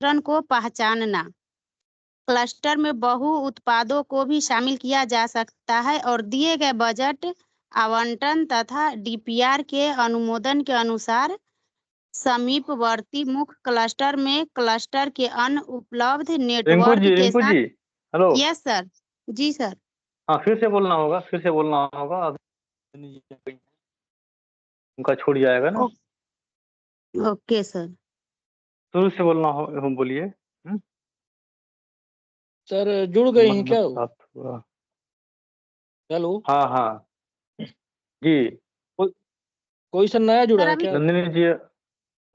मिश्रण को पहचानना। क्लस्टर में बहु उत्पादों को भी शामिल किया जा सकता है और दिए गए बजट आवंटन तथा डीपीआर के अनुमोदन के अनुसार समीपवर्ती मुख्य क्लस्टर में क्लस्टर के अन्य उपलब्ध नेटवर्क के साथ। हेलो। Yes sir. जी सर। हाँ, फिर से बोलना होगा उनका छूट जाएगा ना। Okay sir. शुरू से बोलना हो, बोलिए। सर जुड़ गए हैं क्या? हेलो। हाँ हाँ जी। कोई सर नया जुड़ा है क्या?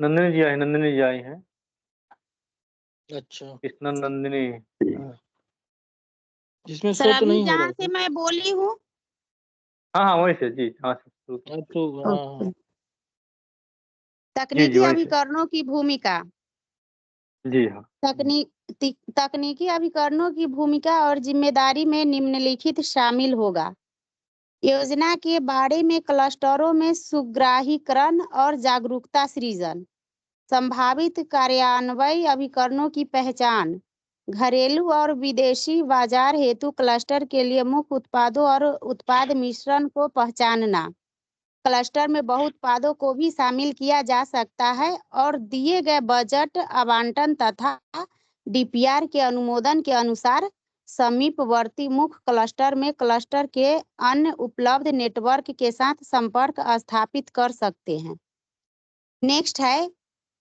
नंदिनी जी आई हैं। अच्छा। कृष्णा नंदिनी। जिसमें सर शो तो अभी नहीं हो जहाँ रहा से मैं बोली हूँ। हाँ हाँ वही से जी। हाँ तो हाँ। तकनीकी वही से। अभिकरणों की भूमिका। जी हाँ। तकनीकी अभिकरणों की भूमिका और जिम्मेदारी में निम्नलिखित शामिल होगा। योजना के बारे में क्लस्टरों में सुग्राहीकरण और जागरूकता सृजन। संभावित कार्यान्वयन अभिकरणों की पहचान। घरेलू और विदेशी बाजार हेतु क्लस्टर के लिए मुख्य उत्पादों और उत्पाद मिश्रण को पहचानना। क्लस्टर में बहु उत्पादों को भी शामिल किया जा सकता है और दिए गए बजट आवंटन तथा डीपीआर के अनुमोदन के अनुसार समीपवर्ती मुख्य क्लस्टर में क्लस्टर के अन्य उपलब्ध नेटवर्क के साथ संपर्क स्थापित कर सकते हैं। नेक्स्ट है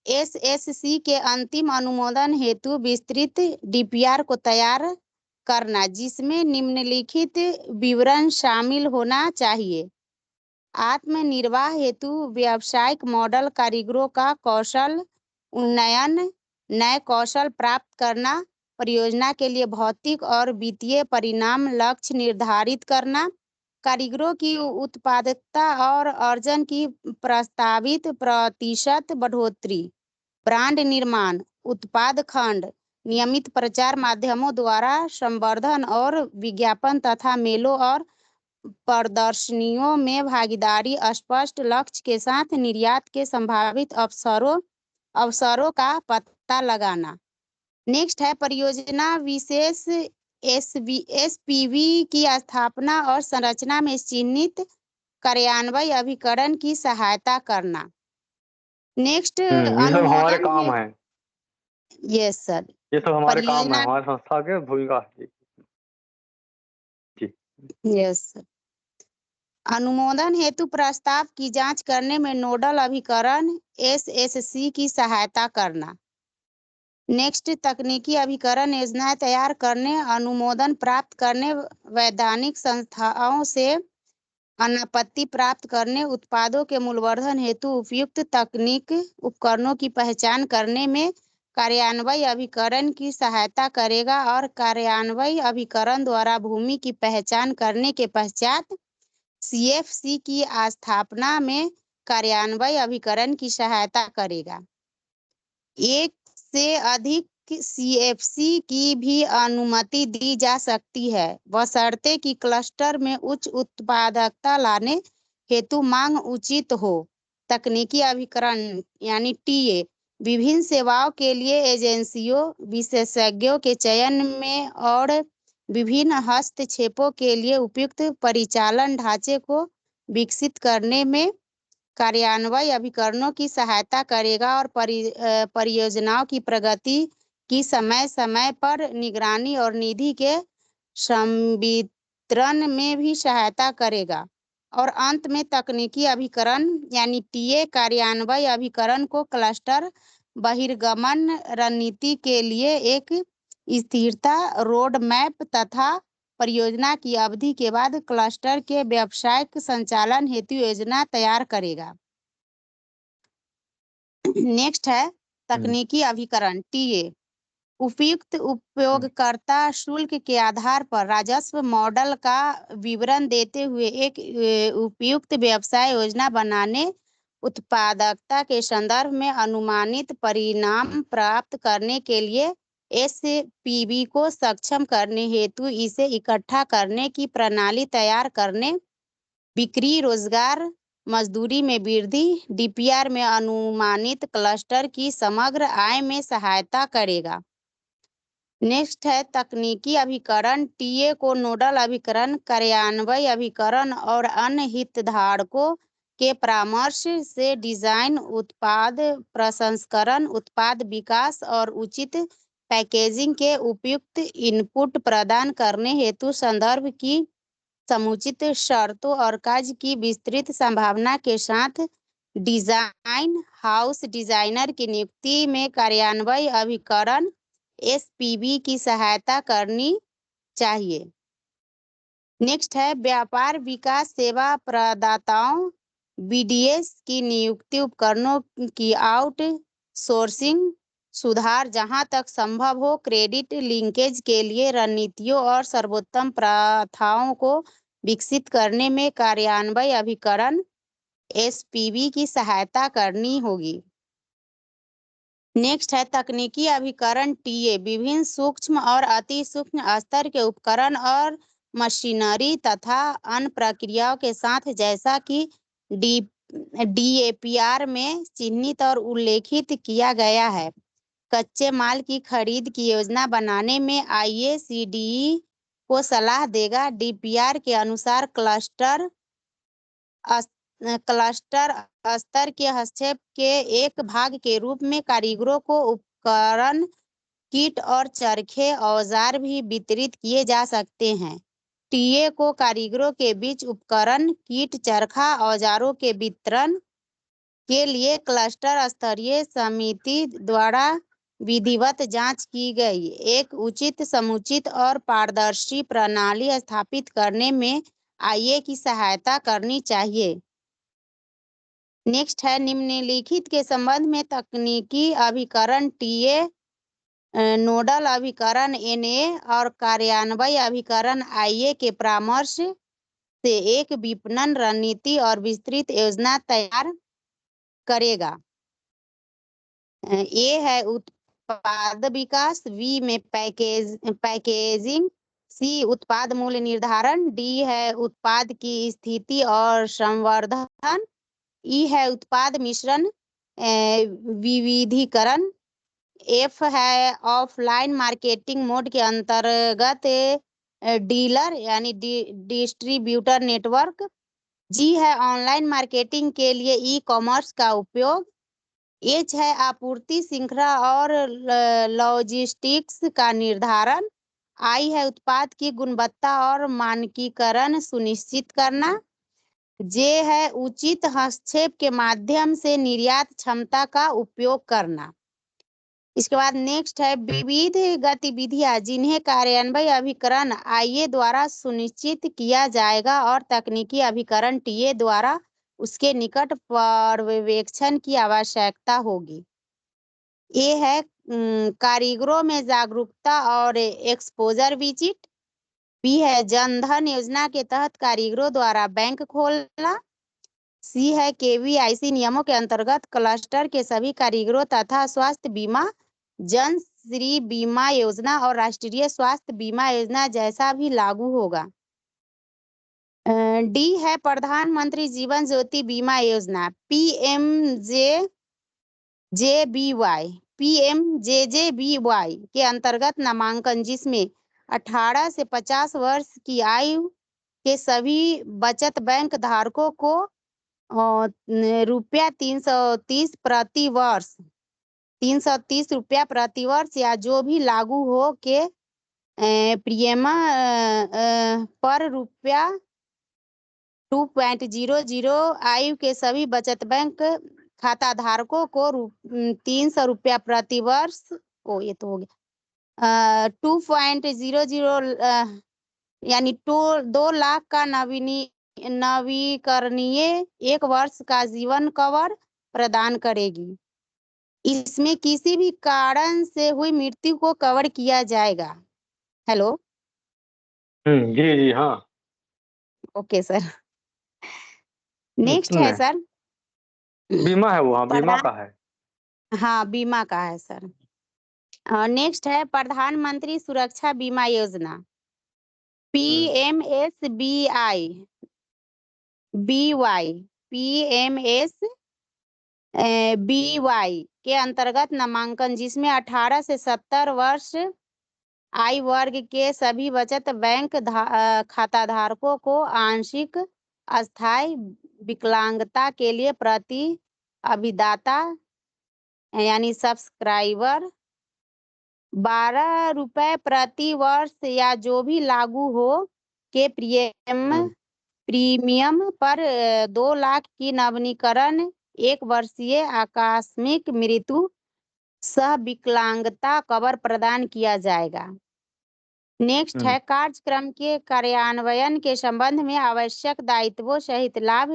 एसएससी के अंतिम अनुमोदन हेतु विस्तृत डीपीआर को तैयार करना, जिसमें निम्नलिखित विवरण शामिल होना चाहिए। आत्मनिर्वाह हेतु व्यावसायिक मॉडल, कारीगरों का कौशल उन्नयन, नए कौशल प्राप्त करना, परियोजना के लिए भौतिक और वित्तीय परिणाम लक्ष्य निर्धारित करना, कारीगरों की उत्पादकता और अर्जन की प्रस्तावित प्रतिशत बढ़ोतरी, ब्रांड निर्माण, उत्पाद खंड, नियमित प्रचार माध्यमों द्वारा संवर्धन और विज्ञापन तथा मेलों और प्रदर्शनियों में भागीदारी, स्पष्ट लक्ष्य के साथ निर्यात के संभावित अवसरों का पता लगाना। नेक्स्ट है परियोजना विशेष एसपीवी की स्थापना और संरचना में चिन्हित कार्यान्वयन अभिकरण की सहायता करना। नेक्स्ट हमारे काम है। Yes sir. ये सब हमारे काम है, हमारी संस्था के भूमिका है। Yes sir. अनुमोदन हेतु प्रस्ताव की जांच करने में नोडल अभिकरण एसएससी की सहायता करना। नेक्स्ट तकनीकी अभिकरण योजनाएं तैयार करने, अनुमोदन प्राप्त करने, वैधानिक संस्थाओं से अनापत्ति प्राप्त करने, उत्पादों के मूल्यवर्धन हेतु उपयुक्त तकनीक उपकरणों की पहचान करने में कार्यान्वयन अभिकरण की सहायता करेगा और कार्यान्वयन अभिकरण द्वारा भूमि की पहचान करने के पश्चात सीएफसी की स्थापना में कार्यान्वयन अभिकरण की सहायता करेगा। एक से अधिक सीएफसी की भी अनुमति दी जा सकती है, बशर्ते कि क्लस्टर में उच्च उत्पादकता लाने हेतु मांग उचित हो। तकनीकी अभिकरण यानी टीए विभिन्न सेवाओं के लिए एजेंसियों, विशेषज्ञों के चयन में और विभिन्न हस्तक्षेपों के लिए उपयुक्त परिचालन ढांचे को विकसित करने में कार्यान्वयन अभिकरणों की सहायता करेगा और परियोजनाओं की प्रगति की समय समय पर निगरानी और निधि के संवितरण में भी सहायता करेगा। और अंत में तकनीकी अभिकरण यानी टीए कार्यान्वयन अभिकरण को क्लस्टर बहिर्गमन रणनीति के लिए एक स्थिरता रोड मैप तथा परियोजना की अवधि के बाद क्लस्टर के व्यावसायिक संचालन हेतु योजना तैयार करेगा। नेक्स्ट है तकनीकी अभिकरण टीए उपयुक्त उपयोगकर्ता शुल्क के आधार पर राजस्व मॉडल का विवरण देते हुए एक उपयुक्त व्यवसाय योजना बनाने, उत्पादकता के संदर्भ में अनुमानित परिणाम प्राप्त करने के लिए एसपीवी को सक्षम करने हेतु इसे इकट्ठा करने की प्रणाली तैयार करने, बिक्री, रोजगार मजदूरी में वृद्धि डीपीआर में अनुमानित क्लस्टर की समग्र आय में सहायता करेगा। नेक्स्ट है तकनीकी अभिकरण। टीए को नोडल अभिकरण, कार्यान्वयन अभिकरण और अन्य हितधारकों के परामर्श से डिजाइन, उत्पाद प्रसंस्करण, उत्पाद विकास और उचित पैकेजिंग के उपयुक्त इनपुट प्रदान करने हेतु संदर्भ की समुचित शर्तों और कार्य की विस्तृत संभावना के साथ डिजाइन हाउस डिजाइनर की नियुक्ति में कार्यान्वयन अभिकरण एसपीबी की सहायता करनी चाहिए। नेक्स्ट है व्यापार विकास सेवा प्रदाताओं बीडीएस की नियुक्ति, उपकरणों की आउट सोर्सिंग, सुधार जहां तक संभव हो, क्रेडिट लिंकेज के लिए रणनीतियों और सर्वोत्तम प्रथाओं को विकसित करने में कार्यान्वयन अभिकरण एसपीबी की सहायता करनी होगी। नेक्स्ट है तकनीकी अभिकरण टीए विभिन्न सूक्ष्म और अति सूक्ष्म स्तर के उपकरण और मशीनरी तथा अन्य प्रक्रियाओं के साथ, जैसा कि डीएपीआर में चिन्हित और उल्लेखित किया गया है, कच्चे माल की खरीद की योजना बनाने में आईएसीडीई को सलाह देगा। डीपीआर के अनुसार क्लस्टर स्तर के हस्तक्षेप के एक भाग के रूप में कारीगरों को उपकरण, किट और चरखे औजार भी वितरित किए जा सकते हैं। टीए को कारीगरों के बीच उपकरण, किट, चरखा औजारों के वितरण के लिए क्लस्टर स्तरीय समिति द्वारा विधिवत जांच की गई एक उचित, समुचित और पारदर्शी प्रणाली स्थापित करने में आईए की सहायता करनी चाहिए। नेक्स्ट है निम्नलिखित के संबंध में तकनीकी अभिकरण टीए, नोडल अभिकरण एनए और कार्यान्वयन अभिकरण आईए के परामर्श से एक विपणन रणनीति और विस्तृत योजना तैयार करेगा। ए है उत्पाद विकास, वी में पैकेजिंग, सी उत्पाद मूल्य निर्धारण, डी है उत्पाद की स्थिति और संवर्धन, ई है उत्पाद मिश्रण विविधीकरण, एफ है ऑफलाइन मार्केटिंग मोड के अंतर्गत डीलर यानी डिस्ट्रीब्यूटर नेटवर्क, जी है ऑनलाइन मार्केटिंग के लिए ई कॉमर्स का उपयोग, एच है आपूर्ति श्रृंखला और लॉजिस्टिक्स का निर्धारण, आई है उत्पाद की गुणवत्ता और मानकीकरण सुनिश्चित करना, जे है उचित हस्तक्षेप के माध्यम से निर्यात क्षमता का उपयोग करना। इसके बाद नेक्स्ट है विविध गतिविधियां जिन्हें कार्यान्वयन अभिकरण आईए द्वारा सुनिश्चित किया जाएगा और तकनीकी अभिकरण टीए द्वारा उसके निकट पर्यवेक्षण की आवश्यकता होगी। ये है कारीगरों में जागरूकता और एक्सपोजर विजिट, बी है जनधन योजना के तहत कारीगरों द्वारा बैंक खोलना, सी है केवीआईसी नियमों के अंतर्गत क्लस्टर के सभी कारीगरों तथा स्वास्थ्य बीमा, जन श्री बीमा योजना और राष्ट्रीय स्वास्थ्य बीमा योजना जैसा भी लागू होगा। डी है प्रधानमंत्री जीवन ज्योति बीमा योजना पीएमजेजेबीवाई के अंतर्गत नामांकन, जिसमें 18 से 50 वर्ष की आयु के सभी बचत बैंक धारकों को रुपया 330 प्रति वर्ष 330 रुपया प्रति वर्ष या जो भी लागू हो के प्रीमियम पर रुपया 2.00 आयु के सभी बचत बैंक खाता धारकों को 300 रुपया प्रति वर्ष, ये तो हो गया 2.00 यानी 2 लाख का नवीकरणीय 1 वर्ष का जीवन कवर प्रदान करेगी। इसमें किसी भी कारण से हुई मृत्यु को कवर किया जाएगा। हेलो, जी जी हाँ, ओके सर। नेक्स्ट है सर बीमा है वो, हाँ बीमा का है, हाँ बीमा का है सर। नेक्स्ट है प्रधानमंत्री सुरक्षा बीमा योजना PMSBI BY PMSBY के अंतर्गत नामांकन, जिसमें 18 से 70 वर्ष आयु वर्ग के सभी बचत बैंक खाताधारकों को आंशिक अस्थायी विकलांगता के लिए प्रति अभिदाता यानी सब्सक्राइबर 12 रुपए प्रति वर्ष या जो भी लागू हो के प्रीमियम पर 2 लाख की नवीनीकरण, 1 वर्षीय आकस्मिक मृत्यु सह विकलांगता कवर प्रदान किया जाएगा। नेक्स्ट है कार्यक्रम के कार्यान्वयन के संबंध में आवश्यक दायित्वों सहित लाभ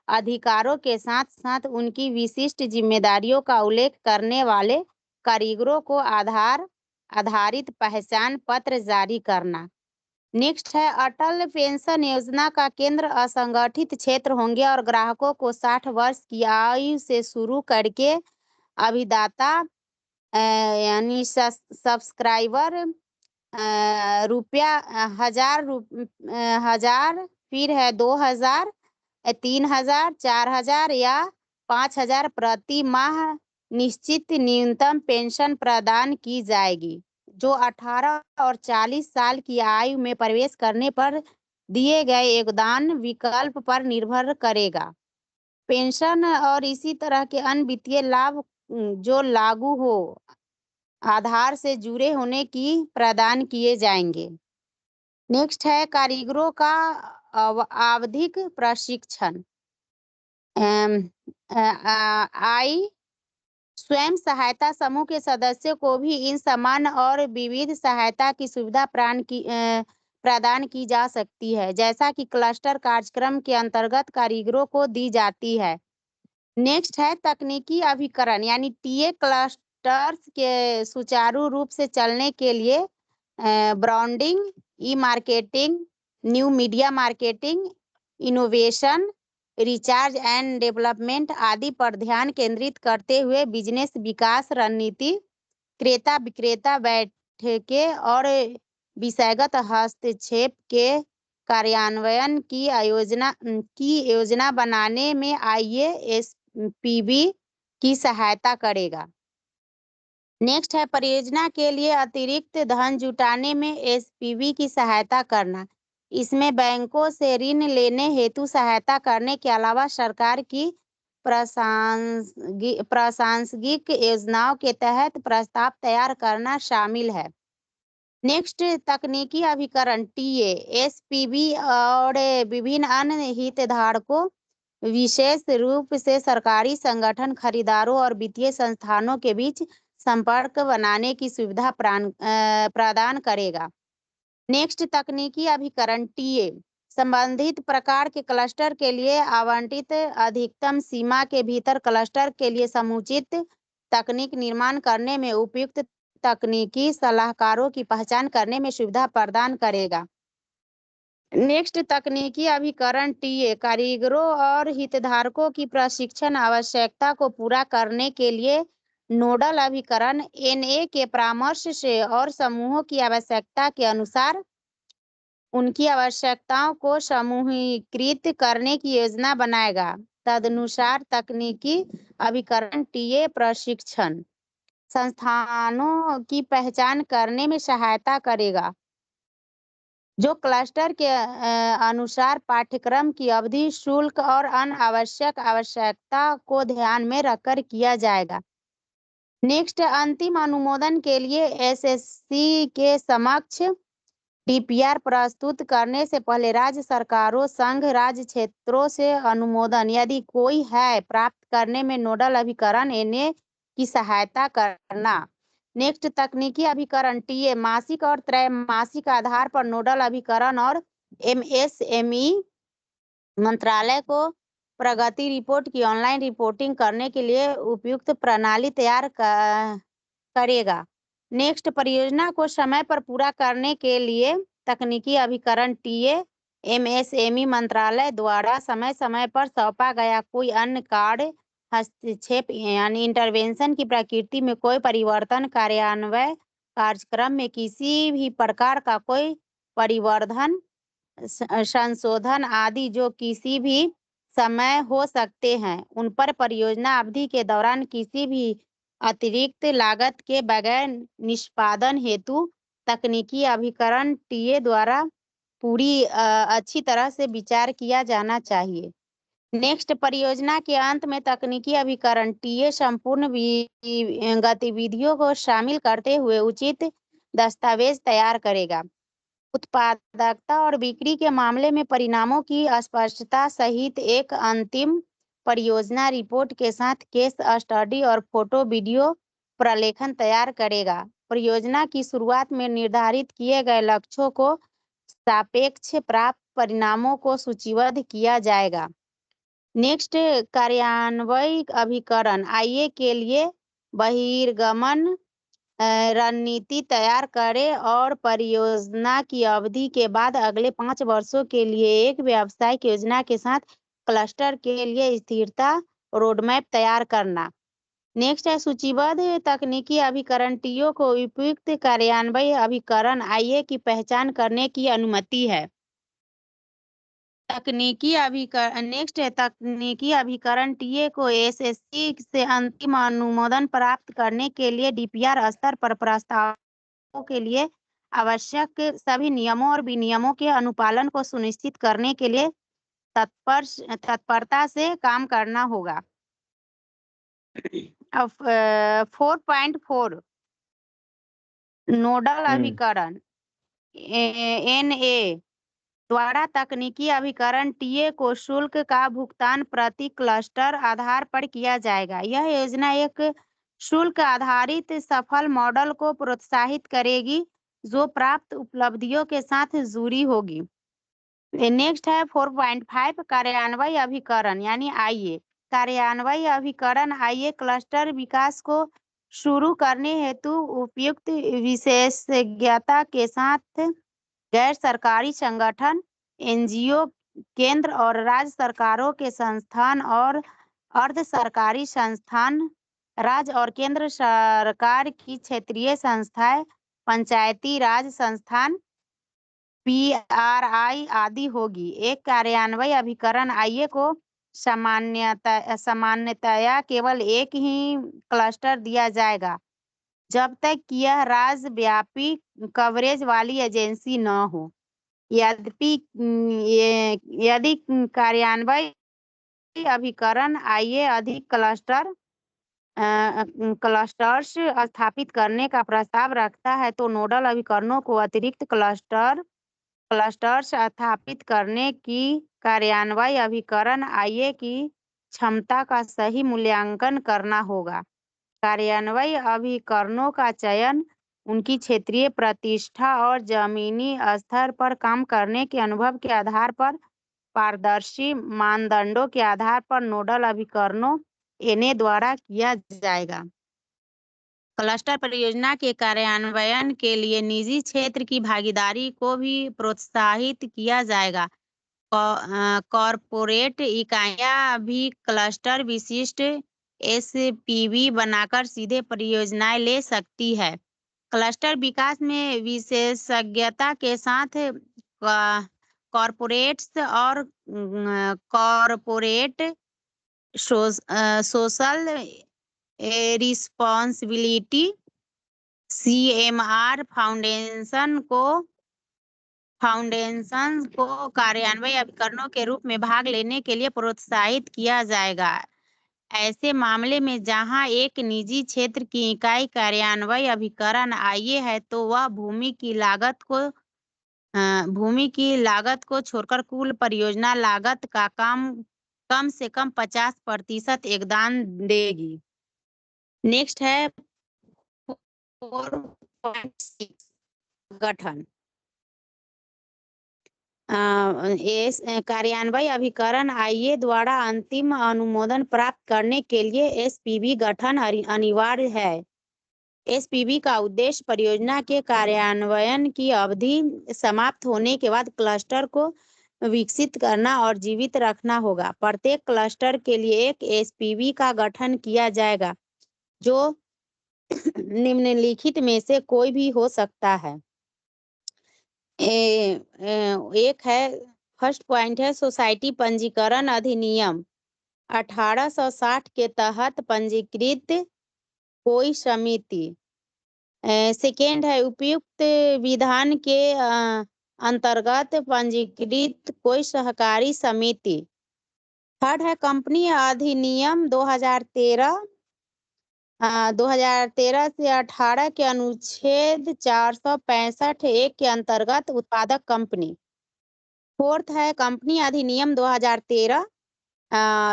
अधिकारों के साथ साथ उनकी विशिष्ट जिम्मेदारियों का उल्लेख करने वाले कारीगरों को आधारित पहचान पत्र जारी करना। नेक्स्ट है अटल पेंशन योजना का केंद्र असंगठित क्षेत्र होंगे और ग्राहकों को 60 वर्ष की आयु से शुरू करके अभिदाता यानी सब्सक्राइबर ₹1000 फिर है 2000 3000 4000 या 5000 प्रति माह निश्चित न्यूनतम पेंशन प्रदान की जाएगी, जो 18 और 40 साल की आयु में प्रवेश करने पर दिए गए योगदान विकल्प पर निर्भर करेगा। पेंशन और इसी तरह के अन्य वित्तीय लाभ जो लागू हो आधार से जुड़े होने की प्रदान किए जाएंगे। नेक्स्ट है कारीगरों का आवधिक प्रशिक्षण। स्वयं सहायता समूह के सदस्यों को भी इन समान और विविध सहायता की सुविधा प्रदान की जा सकती है, जैसा कि क्लस्टर कार्यक्रम के अंतर्गत कारीगरों को दी जाती है। नेक्स्ट है तकनीकी अभिकरण यानी टीए क्लस्टर्स के सुचारू रूप से चलने के लिए branding, E marketing, new media marketing, innovation, research and development आदि पर ध्यान केंद्रित करते हुए बिजनेस विकास रणनीति, क्रेता विक्रेता बैठकें और विषयगत हस्तक्षेप के कार्यान्वयन की योजना बनाने में IASPB की सहायता करेगा। नेक्स्ट है परियोजना के लिए अतिरिक्त धन जुटाने में SPB की सहायता करना। इसमें बैंकों से ऋण लेने हेतु सहायता करने के अलावा सरकार की प्रासंगिक योजनाओं के तहत प्रस्ताव तैयार करना शामिल है। नेक्स्ट तकनीकी अभिकरण टीए, SPB और विभिन्न अन्य हितधारकों विशेष रूप से सरकारी संगठन, खरीदारों और वित्तीय संस्थानों के बीच संपर्क बनाने की सुविधा प्रदान करेगा। नेक्स्ट तकनीकी अभिकरण टीए संबंधित प्रकार के क्लस्टर के लिए आवंटित अधिकतम सीमा के भीतर क्लस्टर के लिए समुचित तकनीक निर्माण करने में उपयुक्त तकनीकी सलाहकारों की पहचान करने में सुविधा प्रदान करेगा। नेक्स्ट तकनीकी अभिकरण टीए कारीगरों और हितधारकों की प्रशिक्षण आवश्यकता को पूरा करने के लिए नोडल अभिकरण NA के परामर्श से और समूहों की आवश्यकता के अनुसार उनकी आवश्यकताओं को समूहीकृत करने की योजना बनाएगा। तदनुसार तकनीकी अभिकरण टीए प्रशिक्षण संस्थानों की पहचान करने में सहायता करेगा, जो क्लस्टर के अनुसार पाठ्यक्रम की अवधि, शुल्क और अन्य आवश्यकता को ध्यान में रखकर किया जाएगा। नेक्स्ट अंतिम अनुमोदन के लिए SSC के समक्ष DPR प्रस्तुत करने से पहले राज्य सरकारों, संघ राज्य क्षेत्रों से अनुमोदन यदि कोई है प्राप्त करने में नोडल अभिकरण NA की सहायता करना। नेक्स्ट तकनीकी अभिकरण टीए मासिक और त्रैमासिक आधार पर नोडल अभिकरण और MSME मंत्रालय को प्रगति रिपोर्ट की ऑनलाइन रिपोर्टिंग करने के लिए उपयुक्त प्रणाली तैयार करेगा। नेक्स्ट परियोजना को समय पर पूरा करने के लिए तकनीकी अभिकरण टीए MSME मंत्रालय द्वारा समय समय पर सौंपा गया कोई अन्य कार्य हस्तक्षेप यानी इंटरवेंशन की प्रकृति में कोई परिवर्तन, कार्यान्वयन कार्यक्रम में किसी भी प्रकार का कोई परिवर्धन संशोधन आदि जो किसी भी समय हो सकते हैं, उन पर परियोजना अवधि के दौरान किसी भी अतिरिक्त लागत के बगैर निष्पादन हेतु तकनीकी अभिकरण टीए द्वारा पूरी अच्छी तरह से विचार किया जाना चाहिए। नेक्स्ट, परियोजना के अंत में तकनीकी अभिकरण टीए संपूर्ण गतिविधियों को शामिल करते हुए उचित दस्तावेज तैयार करेगा। उत्पादकता और बिक्री के मामले में परिणामों की स्पष्टता सहित एक अंतिम परियोजना रिपोर्ट के साथ केस स्टडी और फोटो वीडियो प्रलेखन तैयार करेगा। परियोजना की शुरुआत में निर्धारित किए गए लक्ष्यों को सापेक्ष प्राप्त परिणामों को सूचीबद्ध किया जाएगा। नेक्स्ट, कार्यान्वयन अभिकरण आईए के लिए बहिर्गमन रणनीति तैयार करें और परियोजना की अवधि के बाद अगले 5 वर्षों के लिए एक व्यावसायिक योजना के साथ क्लस्टर के लिए स्थिरता रोडमैप तैयार करना। नेक्स्ट है, सूचीबद्ध तकनीकी अभिकरण टीओ को उपयुक्त कार्यान्वयन अभिकरण आईए की पहचान करने की अनुमति है। नेक्स्ट है, तकनीकी अभिकरण टीए को एसएससी से अंतिम अनुमोदन प्राप्त करने के लिए डीपीआर स्तर पर प्रस्तावों के लिए आवश्यक सभी नियमों और विनियमों के अनुपालन को सुनिश्चित करने के लिए तत्परता से काम करना होगा। अब 4.4 नोडल अभिकरण एनए द्वारा तकनीकी अभिकरण टीए को शुल्क का भुगतान प्रति क्लस्टर आधार पर किया जाएगा। यह योजना एक शुल्क आधारित सफल मॉडल को प्रोत्साहित करेगी जो प्राप्त उपलब्धियों के साथ जुड़ी होगी। नेक्स्ट है 4.5 कार्यान्वयन अभिकरण यानी आईए। कार्यान्वयन अभिकरण आईए क्लस्टर विकास को शुरू करने हेतु उपयुक्त विशेषज्ञता के साथ गैर सरकारी संगठन, एनजीओ, केंद्र और राज्य सरकारों के संस्थान और अर्ध सरकारी संस्थान, राज्य और केंद्र सरकार की क्षेत्रीय संस्थाएं, पंचायती राज संस्थान, पीआरआई आदि होगी। एक कार्यान्वयन अभिकरण आईए को सामान्यतया केवल एक ही क्लस्टर दिया जाएगा जब तक कि यह राज्यव्यापी कवरेज वाली एजेंसी न हो। यदि कार्यान्वयन अभिकरण आईए अधिक क्लस्टर्स स्थापित करने का प्रस्ताव रखता है तो नोडल अभिकरणों को अतिरिक्त क्लस्टर्स स्थापित करने की कार्यान्वयन अभिकरण आईए की क्षमता का सही मूल्यांकन करना होगा। कार्यान्वयन अभिकरणों का चयन उनकी क्षेत्रीय प्रतिष्ठा और जमीनी स्तर पर काम करने के अनुभव के आधार पर पारदर्शी मानदंडों के आधार पर नोडल अभिकरणों एनए द्वारा किया जाएगा। क्लस्टर परियोजना के कार्यान्वयन के लिए निजी क्षेत्र की भागीदारी को भी प्रोत्साहित किया जाएगा। कॉरपोरेट इकाइयां भी क्लस्टर विशिष्ट एसपीवी बनाकर सीधे परियोजनाएं ले सकती है। क्लस्टर विकास में विशेषज्ञता के साथ कॉरपोरेट्स और corporate social responsibility CMR foundation को कार्यान्वयन अभिकरणों के रूप में भाग लेने के लिए प्रोत्साहित किया जाएगा। ऐसे मामले में जहां एक निजी क्षेत्र की इकाई कार्यान्वयन अभिकरण आईए है तो वह भूमि की लागत को छोड़कर कुल परियोजना लागत का कम से कम 50% योगदान देगी। नेक्स्ट है 4.6 गठन। कार्यान्वयन अभिकरण आईए द्वारा अंतिम अनुमोदन प्राप्त करने के लिए एसपीवी गठन अनिवार्य है। एसपीवी का उद्देश्य परियोजना के कार्यान्वयन की अवधि समाप्त होने के बाद क्लस्टर को विकसित करना और जीवित रखना होगा। प्रत्येक क्लस्टर के लिए एक एसपीवी का गठन किया जाएगा जो निम्नलिखित में से कोई भी हो सकता है। एक है, फर्स्ट पॉइंट है सोसाइटी पंजीकरण अधिनियम 1860 के तहत पंजीकृत कोई समिति। सेकेंड है उपयुक्त विधान के अंतर्गत पंजीकृत कोई सहकारी समिति। थर्ड है कंपनी अधिनियम 2013 2013 से 18 के अनुच्छेद 465(1) के अंतर्गत उत्पादक कंपनी। फोर्थ है कंपनी अधिनियम 2013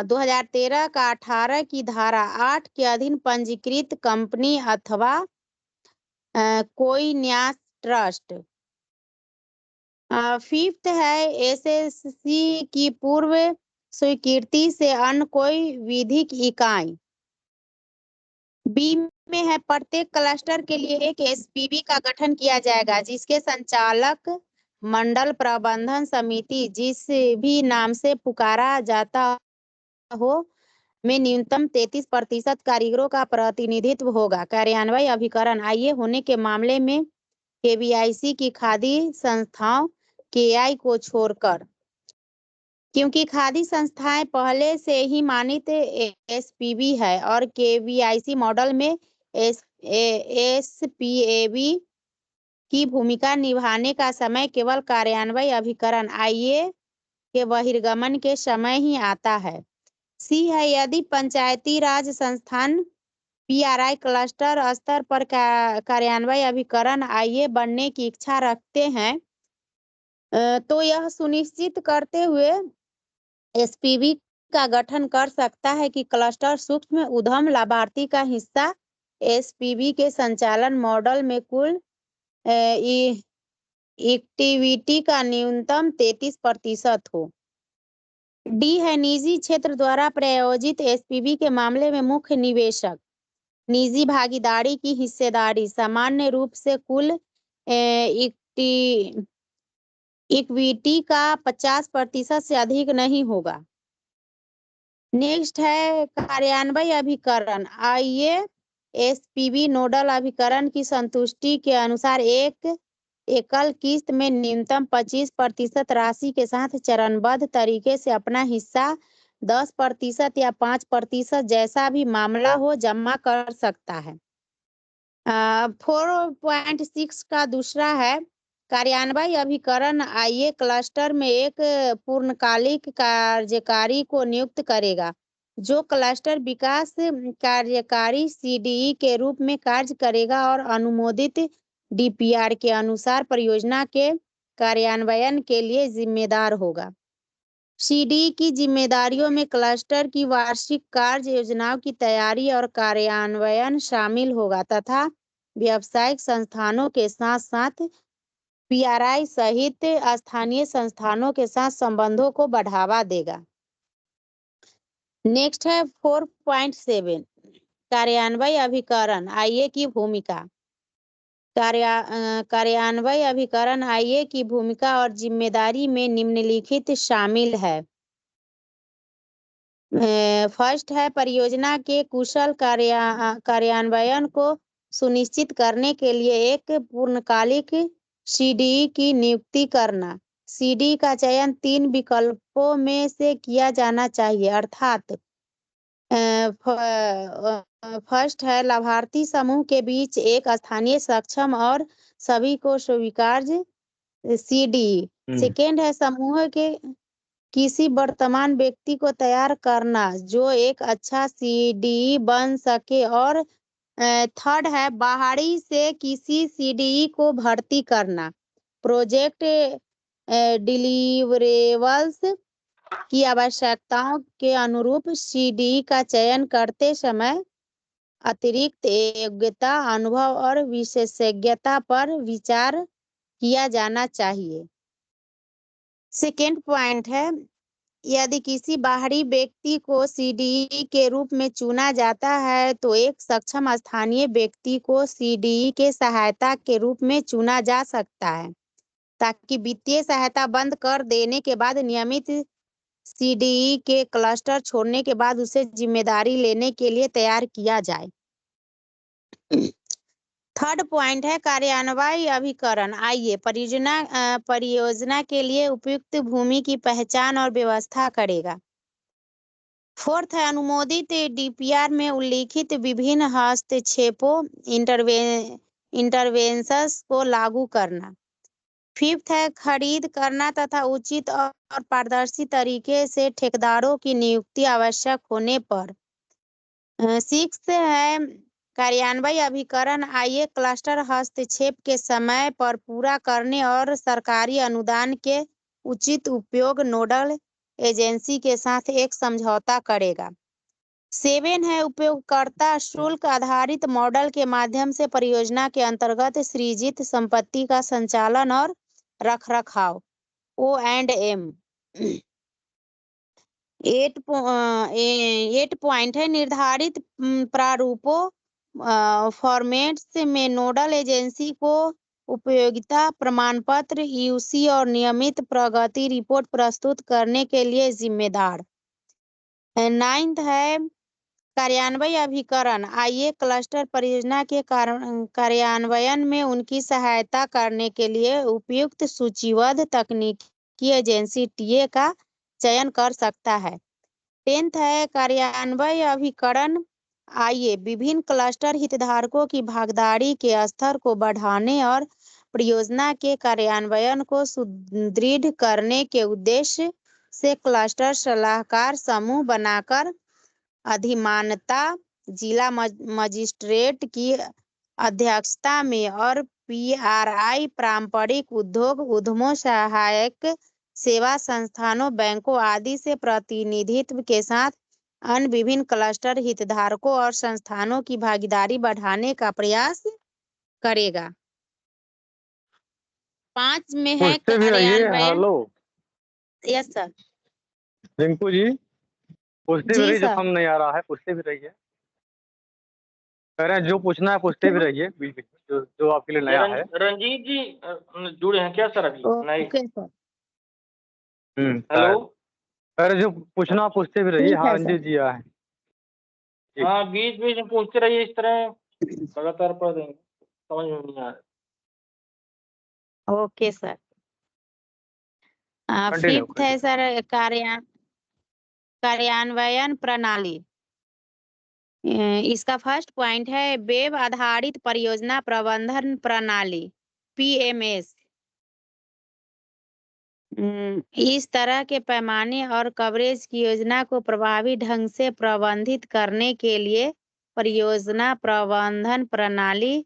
2013 का 18 की धारा 8 के अधीन पंजीकृत कंपनी अथवा कोई न्यास ट्रस्ट। फिफ्थ है एसएससी की पूर्व स्वीकृति से अन्य कोई विधिक इकाई। बी में है प्रत्येक क्लस्टर के लिए एक एसपीबी का गठन किया जाएगा जिसके संचालक मंडल प्रबंधन समिति जिस भी नाम से पुकारा जाता हो में न्यूनतम 33% कारीगरों का प्रतिनिधित्व होगा। कार्यान्वयन अभिकरण आइए होने के मामले में केवीआईसी की खादी संस्थाओं केआई को छोड़कर, क्योंकि खादी संस्थाएं पहले से ही मानित एसपीबी है और केवीआईसी मॉडल में एसपीएबी की भूमिका निभाने का समय केवल कार्यान्वयन अभिकरण आईए के बहिर्गमन के समय ही आता है। सी है यदि पंचायती राज संस्थान पीआरआई क्लस्टर स्तर पर कार्यान्वयन अभिकरण आईए बनने की इच्छा रखते हैं तो यह सुनिश्चित करते हुए एसपीबी का गठन कर सकता है कि क्लस्टर सूक्ष्म उद्यम लाभार्थी का हिस्सा एसपीबी के संचालन मॉडल में कुल इक्विटी का न्यूनतम 33% हो। डी है निजी क्षेत्र द्वारा प्रायोजित एसपीबी के मामले में मुख्य निवेशक निजी भागीदारी की हिस्सेदारी सामान्य रूप से कुल इक्विटी का 50% से अधिक नहीं होगा। नेक्स्ट है कार्यान्वयन अभिकरण आइए एसपीबी नोडल अभिकरण की संतुष्टि के अनुसार एक एकल किस्त में न्यूनतम 25% राशि के साथ चरणबद्ध तरीके से अपना हिस्सा 10% या 5% जैसा भी मामला हो जमा कर सकता है। 4.6 का दूसरा है कार्यान्वयन अभिकरण आइए क्लस्टर में एक पूर्णकालिक कार्यकारी को नियुक्त करेगा जो क्लस्टर विकास कार्यकारी सीडीई के रूप में कार्य करेगा और अनुमोदित डीपीआर के अनुसार परियोजना के कार्यान्वयन के लिए जिम्मेदार होगा। सीडीई की जिम्मेदारियों में क्लस्टर की वार्षिक कार्य योजनाओं की तैयारी और कार्यान्वयन शामिल होगा तथा व्यावसायिक संस्थानों के साथ साथ पीआरआई सहित स्थानीय संस्थानों के साथ संबंधों को बढ़ावा देगा। नेक्स्ट है 4.7 कार्यान्वयन अभिकरण आईए की भूमिका। कार्यान्वयन अभिकरण आईए की भूमिका और जिम्मेदारी में निम्नलिखित शामिल है। फर्स्ट है परियोजना के कुशल कार्यान्वयन को सुनिश्चित करने के लिए एक पूर्णकालिक सीडीई की नियुक्ति करना। सीडीई का चयन 3 विकल्पों में से किया जाना चाहिए अर्थात फर्स्ट है लाभार्थी समूह के बीच एक स्थानीय सक्षम और सभी को स्वीकार्य सीडीई। सेकेंड है समूह के किसी वर्तमान व्यक्ति को तैयार करना जो एक अच्छा सीडीई बन सके और थर्ड है बाहरी से किसी सीडीई को भर्ती करना। प्रोजेक्ट डिलीवरेबल्स की आवश्यकताओं के अनुरूप सीडीई का चयन करते समय अतिरिक्त योग्यता अनुभव और विशेषज्ञता पर विचार किया जाना चाहिए। सेकेंड पॉइंट है यदि किसी बाहरी व्यक्ति को सीडीई के रूप में चुना जाता है तो एक सक्षम स्थानीय व्यक्ति को सीडीई के सहायता के रूप में चुना जा सकता है ताकि वित्तीय सहायता बंद कर देने के बाद नियमित सीडीई के क्लस्टर छोड़ने के बाद उसे जिम्मेदारी लेने के लिए तैयार किया जाए। थर्ड पॉइंट है कार्यान्वयन अभिकरण। आइए परियोजना के लिए उपयुक्त भूमि की पहचान और व्यवस्था करेगा। फोर्थ है अनुमोदित डीपीआर में उल्लिखित विभिन्न हस्तक्षेपों इंटरवेंशंस को लागू करना। फिफ्थ है खरीद करना तथा उचित और पारदर्शी तरीके से ठेकेदारों की नियुक्ति आवश्यक होने पर। सिक्स्थ है कार्यान्वयन अभिकरण। आइए क्लस्टर हस्तक्षेप के समय पर पूरा करने और सरकारी अनुदान के उचित उपयोग नोडल एजेंसी के साथ एक समझौता करेगा। 7 है उपयोगकर्ता शुल्क आधारित मॉडल के माध्यम से परियोजना के अंतर्गत सृजित संपत्ति का संचालन और रखरखाव O&M। 8 पॉइंट है निर्धारित प्रारूपों फॉर्मेट्स में नोडल एजेंसी को उपयोगिता प्रमाण पत्र यूसी और नियमित प्रगति रिपोर्ट प्रस्तुत करने के लिए जिम्मेदार। 9th है कार्यान्वयन अभिकरण। आइए क्लस्टर परियोजना के कार्यान्वयन में उनकी सहायता करने के लिए उपयुक्त सूचीबद्ध तकनीकी एजेंसी टीए का चयन कर सकता है। 10th है कार्यान्वयन अभिकरण। आइए विभिन्न क्लस्टर हितधारकों की भागीदारी के स्तर को बढ़ाने और परियोजना के कार्यान्वयन को सुदृढ़ करने के उद्देश्य से क्लस्टर सलाहकार समूह बनाकर अधिमानता जिला मजिस्ट्रेट की अध्यक्षता में और पीआरआई पारंपरिक उद्यमों सहायक सेवा संस्थानों बैंकों आदि से प्रतिनिधित्व के साथ अन्य विभिन्न क्लस्टर हितधारकों और संस्थानों की भागीदारी बढ़ाने का प्रयास करेगा। 5 में है पूछते भी रहिए। कार्यान्वयन। Hello yes sir. Rinku ji, पूछते भी जी रहिए, जो सर। समझ नहीं आ रहा है पूछते भी रहिए। कह रहे हैं जो पूछना है पूछते भी रहिए, बीच बीच में, जो आपके लिए नया है। रंजीत जी जुड़े हैं क्या सर अभी? नहीं। Okay sir. हेलो। कह रहे जो पूछना पूछते भी रहिए। ठीक हाँ है सर। रंजीत जी आए। हाँ बीच बीच में पूछते रहिए, इस तरह लगातार पढ़ देंगे, समझ में नहीं आ रहा। Okay sir. कंटिन्यू फिफ्थ है सर कार्यान्वयन प्रणाली। इसका फर्स्ट पॉइंट है वेब आधारित परियोजना प्रबंधन प्रणाली पीएमएस। इस तरह के पैमाने और कवरेज की योजना को प्रभावी ढंग से प्रबंधित करने के लिए परियोजना प्रबंधन प्रणाली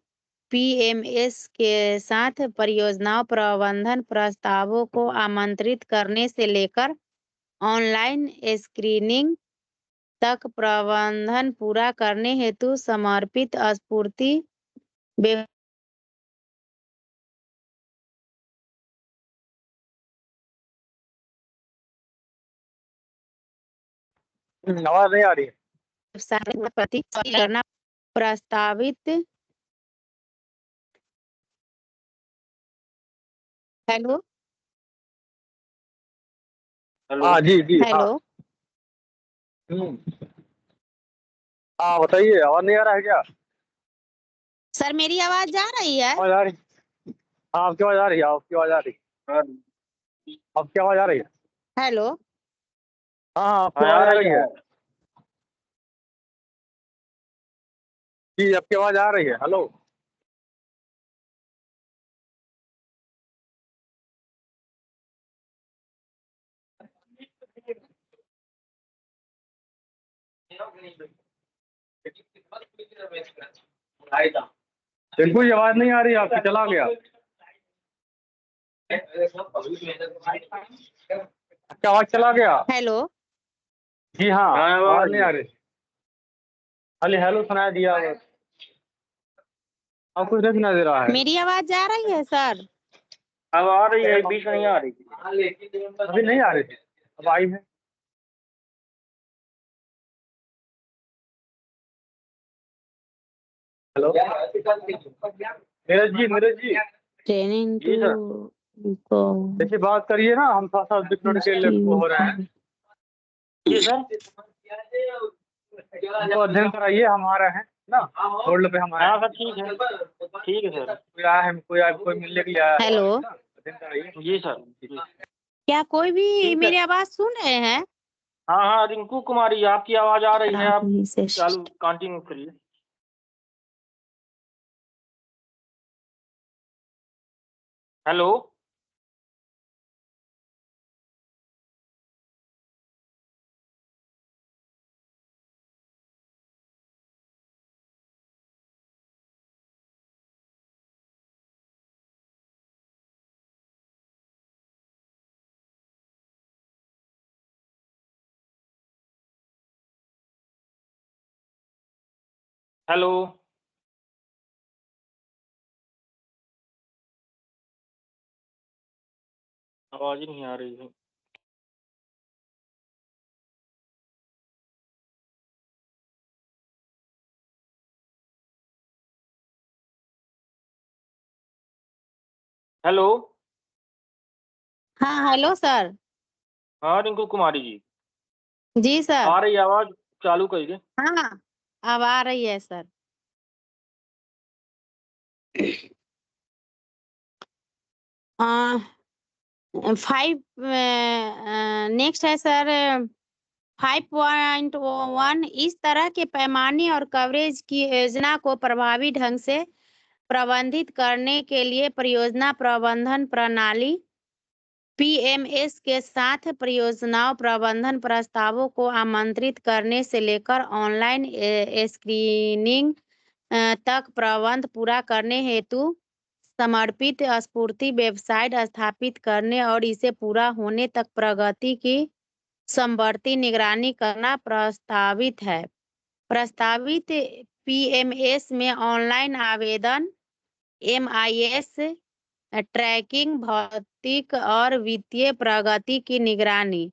पीएमएस के साथ परियोजना प्रबंधन प्रस्तावों को आमंत्रित करने से लेकर ऑनलाइन स्क्रीनिंग तक प्रबंधन पूरा करने हेतु समर्पित आपूर्ति आवाज नहीं आ रही है। प्रति करना प्रस्तावित। हेलो हाँ जी जी हाँ। हेलो हाँ बताइए, आवाज नहीं आ रहा है क्या? सर, मेरी आवाज जा रही है? आवाज आ रही? हाँ आपकी आवाज आ रही है, आपकी आवाज आ रही है। आपकी आवाज आ रही है? हेलो हाँ आपकी आवाज आ रही है जी, आपकी आवाज आ रही है। हेलो रिंकू जी, आवाज नहीं आ रही आपकी, चला गया। क्या आवाज चला गया? हेलो जी हाँ, आवाज नहीं आ रही। खाली हेलो सुनाई दिया, अब कुछ नहीं सुनाई दे रहा है। मेरी आवाज जा रही है सर? अब आ रही है, बीच नहीं आ रही। अभी नहीं आ रही थी, अब आई है। हेलो नीरज जी ट्रेनिंग जी सर। को देखिए बात करिए ना, हम साथ साथ मिनट के लिए हो रहे हैं। जी सर। हमको अध्ययन कराइए, हम आ रहे हैं ना, होल्ड पे हम आए। हाँ सर ठीक है। ठीक है सर। कोई मिलने के लिए आया है? हेलो, जी सर। क्या कोई भी ठीक है। मेरी आवाज सुन रहे हैं? हाँ हाँ रिंकू कुमारी आपकी आवाज आ रही है, आप राहुल से चालू कंटिन्यू करिए। हेलो। हेलो। आवाज ही नहीं आ रही है। हेलो। हाँ, हेलो सर। हाँ रिंकू कुमारी जी जी सर। आ रही है आवाज, चालू करिए। हाँ, अब आ रही है सर। फाइव नेक्स्ट है सर 5.1। इस तरह के पैमाने और कवरेज की योजना को प्रभावी ढंग से प्रबंधित करने के लिए परियोजना प्रबंधन प्रणाली पीएमएस के साथ परियोजनाओं प्रबंधन प्रस्तावों को आमंत्रित करने से लेकर ऑनलाइन स्क्रीनिंग तक प्रबंध पूरा करने हेतु समर्पित स्फूर्ति वेबसाइट स्थापित करने और इसे पूरा होने तक प्रगति की समवर्ती निगरानी करना प्रस्तावित है। प्रस्तावित पीएमएस में ऑनलाइन आवेदन, एमआईएस ट्रैकिंग, भौतिक और वित्तीय प्रगति की निगरानी,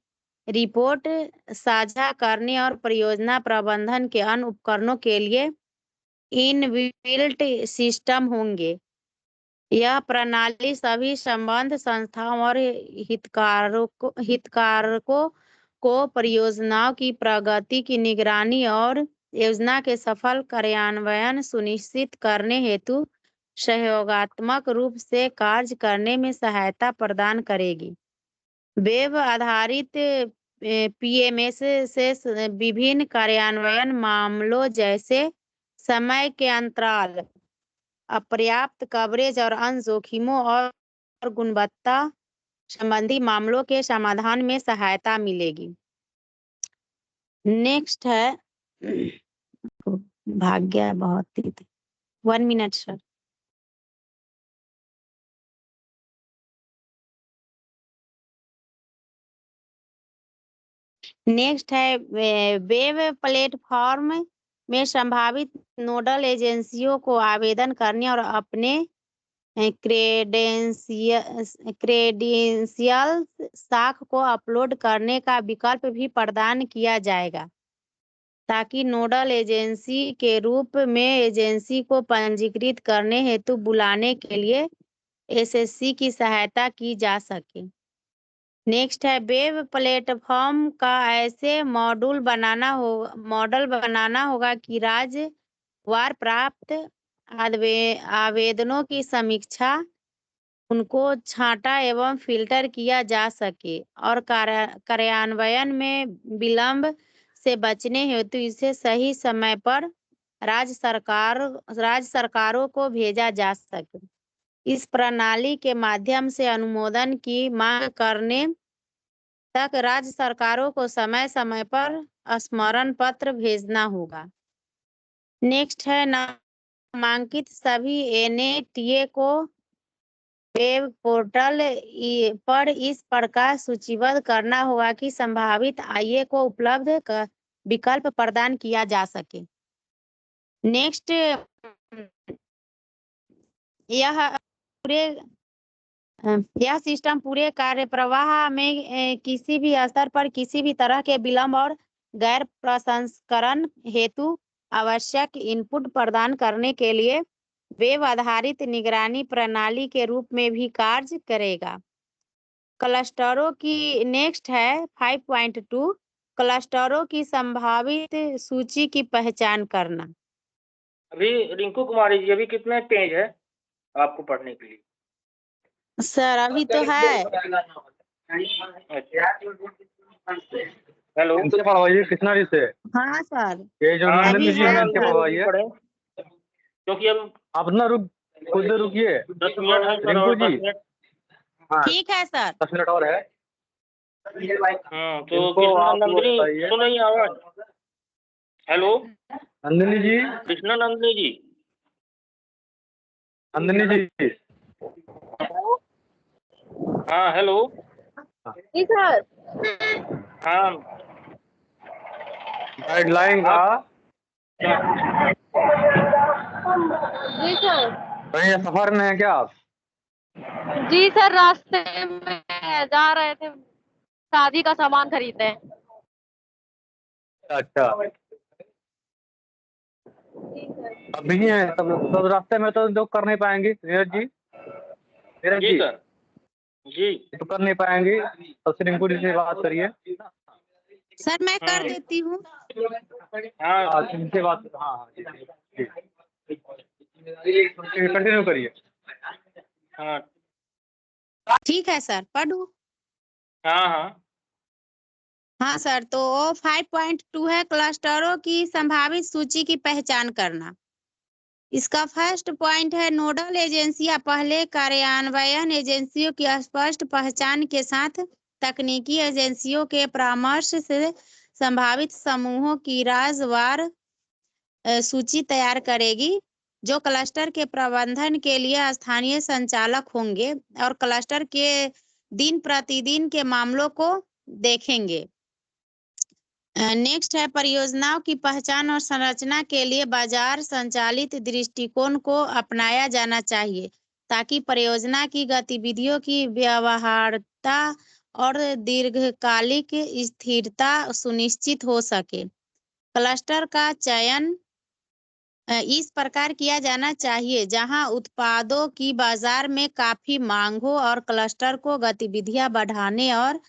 रिपोर्ट साझा करने और परियोजना प्रबंधन के अन्य उपकरणों के लिए इनबिल्ट सिस्टम होंगे। यह प्रणाली सभी संबद्ध संस्थाओं और हितधारकों को परियोजनाओं की प्रगति की निगरानी और योजना के सफल कार्यान्वयन सुनिश्चित करने हेतु सहयोगात्मक रूप से कार्य करने में सहायता प्रदान करेगी। वेब आधारित पीएमएस से विभिन्न कार्यान्वयन मामलों जैसे समय के अंतराल, अपर्याप्त कवरेज और अन्य जोखिमों और गुणवत्ता संबंधी मामलों के समाधान में सहायता मिलेगी। नेक्स्ट है भाग्य बहुत ही 1 मिनट सर। नेक्स्ट है वेब प्लेटफॉर्म में संभावित नोडल एजेंसियों को आवेदन करने और अपने क्रेडेंशियल साख को अपलोड करने का विकल्प भी प्रदान किया जाएगा, ताकि नोडल एजेंसी के रूप में एजेंसी को पंजीकृत करने हेतु बुलाने के लिए एसएससी की सहायता की जा सके। नेक्स्ट है वेब प्लेटफॉर्म का ऐसे मॉडल बनाना होगा कि राज्यवार प्राप्त आवेदनों की समीक्षा, उनको छांटा एवं फिल्टर किया जा सके और कार्यान्वयन में विलंब से बचने हेतु इसे सही समय पर राज्य सरकारों को भेजा जा सके। इस प्रणाली के माध्यम से अनुमोदन की मांग करने तक राज्य सरकारों को समय समय पर स्मरण पत्र भेजना होगा। नेक्स्ट है नामांकित सभी एनएटीए को वेब पोर्टल पर इस प्रकार सूचीबद्ध करना होगा कि संभावित आईए को उपलब्ध विकल्प प्रदान किया जा सके। नेक्स्ट यह सिस्टम पूरे कार्य प्रवाह में किसी भी स्तर पर किसी भी तरह के विलंब और गैर प्रसंस्करण हेतु आवश्यक इनपुट प्रदान करने के लिए वेब आधारित निगरानी प्रणाली के रूप में भी कार्य करेगा। क्लस्टरों की नेक्स्ट है 5.2 क्लस्टरों की संभावित सूची की पहचान करना। अभी रिंकू कुमारी जी अभी कितने पेज है? आपको पढ़ने के लिए। सर अभी तो है। हेलो, इनसे पढ़वाइए कृष्णा जी से। हाँ सर ये जो हाँ, अभी नंदन जी है हैं इनसे सर। पढ़वाइए। क्योंकि अब आप ना खुद रुकिए। 10 मिनट है सर, रिंकू और 10 जी। मिनट। हाँ, ठीक है सर। 10 मिनट और है। तो इनको आप वो कृष्णानंदिनी बताइए। सुन रही हैं आवाज? हेलो, नंदिनी जी, कृष्णानंदिनी जी। नंदिनी जी। हाँ, हेलो। जी सर। हाँ, गाइडलाइन का जी सर। कहीं सफर में है क्या आप? जी सर, रास्ते में जा रहे थे, शादी का सामान खरीदने। अच्छा, अब बिजी हैं तब रास्ते में तो कर नहीं पाएंगी नीरज जी। नीरज जी जी सर। जी। तो कर नहीं पाएंगी, तब से रिंकू जी से बात करिए। सर मैं कर देती हूँ। हाँ, इनसे बात। हाँ हाँ जी, कंटिन्यू करिए। हाँ, ठीक है सर, पढ़ू। हाँ, हाँ, हाँ सर, तो 5.2 है क्लस्टरों की संभावित सूची की पहचान करना। इसका फर्स्ट पॉइंट है नोडल एजेंसियां पहले कार्यान्वयन एजेंसियों की स्पष्ट पहचान के साथ तकनीकी एजेंसियों के परामर्श से संभावित समूहों की राज्यवार सूची तैयार करेगी, जो क्लस्टर के प्रबंधन के लिए स्थानीय संचालक होंगे और क्लस्टर के दिन प्रतिदिन के मामलों को देखेंगे। नेक्स्ट है परियोजनाओं की पहचान और संरचना के लिए बाजार संचालित दृष्टिकोण को अपनाया जाना चाहिए, ताकि परियोजना की गतिविधियों की व्यवहार्यता और दीर्घकालिक स्थिरता सुनिश्चित हो सके। क्लस्टर का चयन इस प्रकार किया जाना चाहिए जहां उत्पादों की बाजार में काफी मांग हो और क्लस्टर को गतिविधियां बढ़ाने और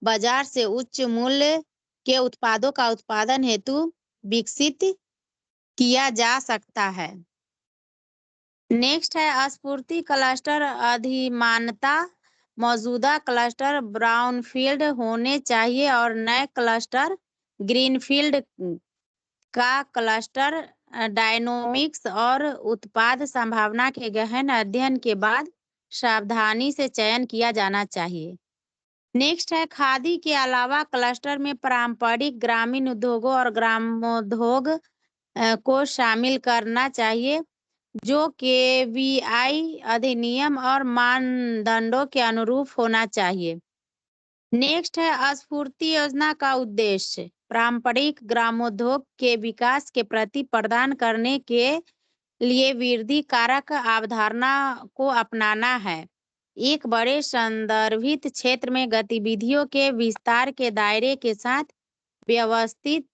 बाजार से उच्च मूल्य के उत्पादों का उत्पादन हेतु विकसित किया जा सकता है। नेक्स्ट है स्फूर्ति क्लस्टर अधिमानता। मौजूदा क्लस्टर ब्राउनफील्ड होने चाहिए और नए क्लस्टर ग्रीनफील्ड का क्लस्टर डायनोमिक्स और उत्पाद संभावना के गहन अध्ययन के बाद सावधानी से चयन किया जाना चाहिए। नेक्स्ट है खादी के अलावा क्लस्टर में पारंपरिक ग्रामीण उद्योगों और ग्रामोद्योग को शामिल करना चाहिए, जो केवीआई अधिनियम और मानदंडों के अनुरूप होना चाहिए। नेक्स्ट है स्फूर्ति योजना का उद्देश्य पारंपरिक ग्रामोद्योग के विकास के प्रति प्रदान करने के लिए वृद्धि कारक अवधारणा को अपनाना है। एक बड़े संदर्भित क्षेत्र में गतिविधियों के विस्तार के दायरे के साथ व्यवस्थित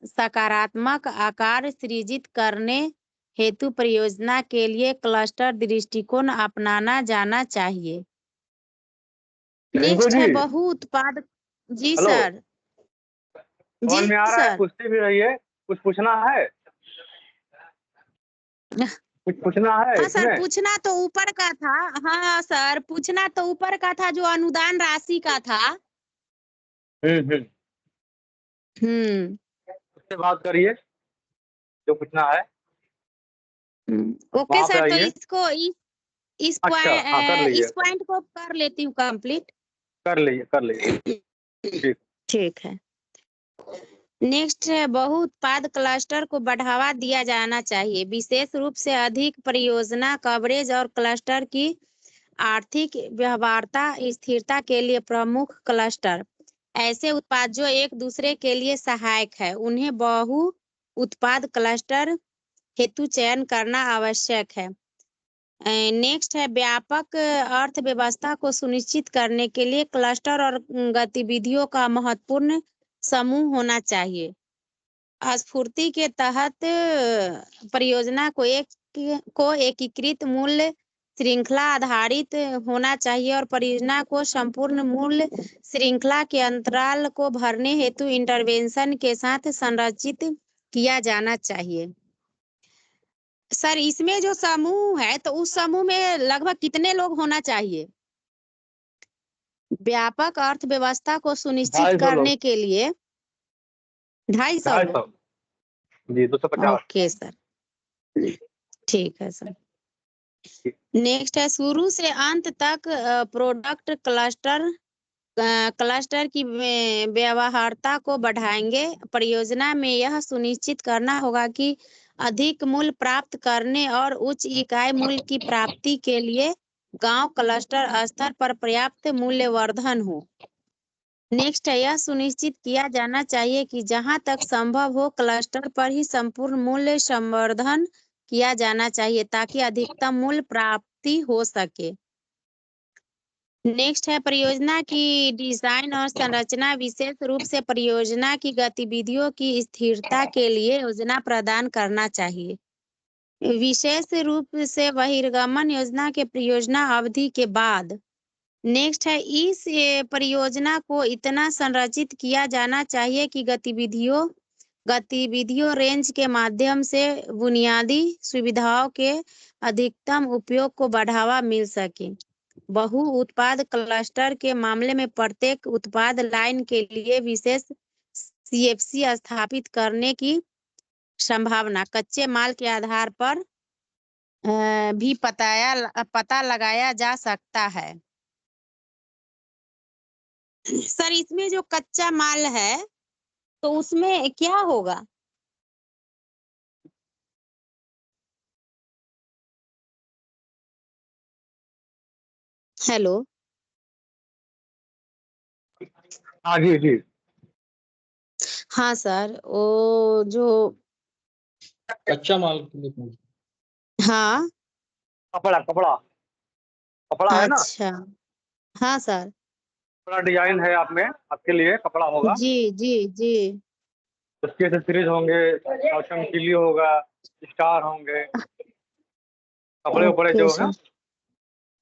सकारात्मक आकार सृजित करने हेतु परियोजना के लिए क्लस्टर दृष्टिकोण अपनाना जाना चाहिए। रिंकू नेक्स्ट है जी, बहु उत्पाद। जी हेलो, सर। जी फोन में आ रहा है, सर। पूछते भी रहिए। कुछ पूछना है? कुछ पूछना है हाँ सर, इसमें? पूछना तो ऊपर का था। हाँ सर, पूछना तो ऊपर का था, जो अनुदान राशि का था। हम्म। हम्म। उससे बात करिए जो पूछना है। ओके वहां पे सर, तो आइए। इसको अच्छा, हाँ कर लीजिए, इस पॉइंट को कर लेती हूँ कंप्लीट। कर लीजिए, कर लीजिए। ठीक। ठीक है। नेक्स्ट है बहु उत्पाद क्लस्टर को बढ़ावा दिया जाना चाहिए, विशेष रूप से अधिक परियोजना कवरेज और क्लस्टर की आर्थिक व्यवहार्यता स्थिरता के लिए प्रमुख क्लस्टर ऐसे उत्पाद जो एक दूसरे के लिए सहायक है, उन्हें बहु उत्पाद क्लस्टर हेतु चयन करना आवश्यक है। नेक्स्ट है व्यापक अर्थव्यवस्था को सुनिश्चित करने के लिए क्लस्टर और गतिविधियों का महत्वपूर्ण समूह होना चाहिए। स्फूर्ति के तहत परियोजना को एकीकृत मूल्य श्रृंखला आधारित होना चाहिए और परियोजना को संपूर्ण मूल्य श्रृंखला के अंतराल को भरने हेतु इंटरवेंशन के साथ संरचित किया जाना चाहिए। सर इसमें जो समूह है तो उस समूह में लगभग कितने लोग होना चाहिए? व्यापक अर्थव्यवस्था को सुनिश्चित 250 लोग। करने के लिए 250 लोग। 250 जी 250। ओके सर, ठीक है सर। नेक्स्ट है शुरू से अंत तक प्रोडक्ट क्लस्टर की व्यवहार्यता को बढ़ाएंगे। परियोजना में यह सुनिश्चित करना होगा कि अधिक मूल्य प्राप्त करने और उच्च इकाई मूल्य की प्राप्ति के लिए गांव क्लस्टर स्तर पर पर्याप्त मूल्यवर्धन हो। नेक्स्ट है यह सुनिश्चित किया जाना चाहिए कि जहां तक संभव हो क्लस्टर पर ही संपूर्ण मूल्य संवर्धन किया जाना चाहिए ताकि अधिकतम मूल्य प्राप्ति हो सके। नेक्स्ट है परियोजना की डिजाइन और संरचना। विशेष रूप से परियोजना की गतिविधियों की स्थिरता के लिए योजना प्रदान करना चाहिए। विशेष रूप से बहिर्गमन योजना के परियोजना अवधि के बाद। नेक्स्ट है इस परियोजना को इतना संरचित किया जाना चाहिए कि गतिविधियों रेंज के माध्यम से बुनियादी सुविधाओं के अधिकतम उपयोग को बढ़ावा मिल सके। बहु उत्पाद क्लस्टर के मामले में प्रत्येक उत्पाद लाइन के लिए विशेष सीएफसी स्थापित करने की संभावना कच्चे माल के आधार पर भी पता लगाया जा सकता है। सर इसमें जो कच्चा माल है तो उसमें क्या होगा? हेलो। हाँ जी जी। हाँ सर वो जो कच्चा माल के लिए पूछ। हाँ कपड़ा कपड़ा कपड़ा है ना, अच्छा हाँ सर कपड़ा डिजाइन है आप में, आपके लिए कपड़ा होगा, जी जी जी उसके एक्सेसरीज होंगे, चमकीली होगा, स्टार होंगे, कपड़े उपड़े ओके जो है, सर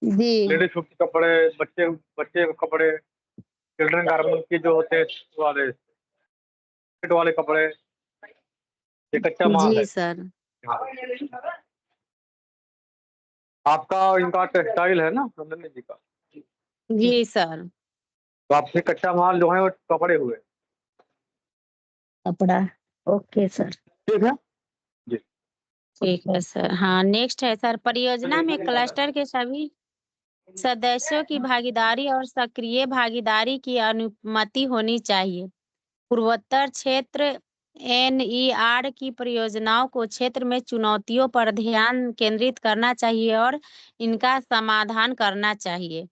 जी लेडीज सूट के कपड़े, बच्चे बच्चे के कपड़े, चिल्ड्रन गारमेंट के जो होते हैं वाले फिट वाले कपड़े, ये कच्चा माल है। जी सर हाँ। आपका और इनका टेक्सटाइल है ना नंदनी जी का, जी सर तो आपसे कच्चा माल जो है वो कपड़े हुए। कपड़ा ओके सर ठीक है जी। ठीक है सर। हाँ नेक्स्ट है सर परियोजना में क्लस्टर के सभी सदस्यों की भागीदारी और सक्रिय भागीदारी की अनुमति होनी चाहिए। पूर्वोत्तर क्षेत्र एनईआर की परियोजनाओं को क्षेत्र में चुनौतियों पर ध्यान केंद्रित करना चाहिए और इनका समाधान करना चाहिए।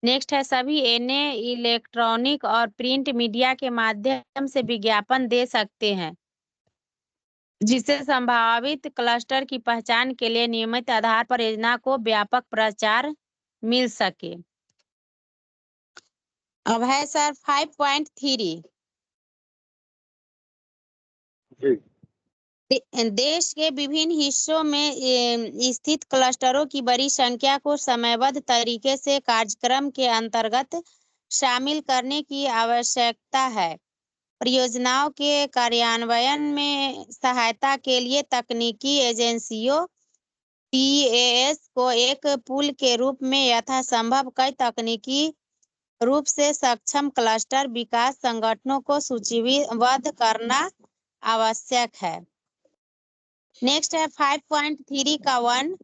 नेक्स्ट है सभी एनए इलेक्ट्रॉनिक और प्रिंट मीडिया के माध्यम से विज्ञापन दे सकते हैं जिससे संभावित क्लस्टर की पहचान के लिए नियमित आधार पर योजना को व्यापक प्रचार मिल सके। अब है सर 5.3 जी देश के विभिन्न हिस्सों में स्थित क्लस्टरों की बड़ी संख्या को समयबद्ध तरीके से कार्यक्रम के अंतर्गत शामिल करने की आवश्यकता है। परियोजनाओं के कार्यान्वयन में सहायता के लिए तकनीकी एजेंसियों टीएएस को एक पूल के रूप में यथासंभव कई तकनीकी रूप से सक्षम क्लस्टर विकास संगठनों को सूचीबद्ध करना आवश्यक है। नेक्स्ट है 5.3 का 1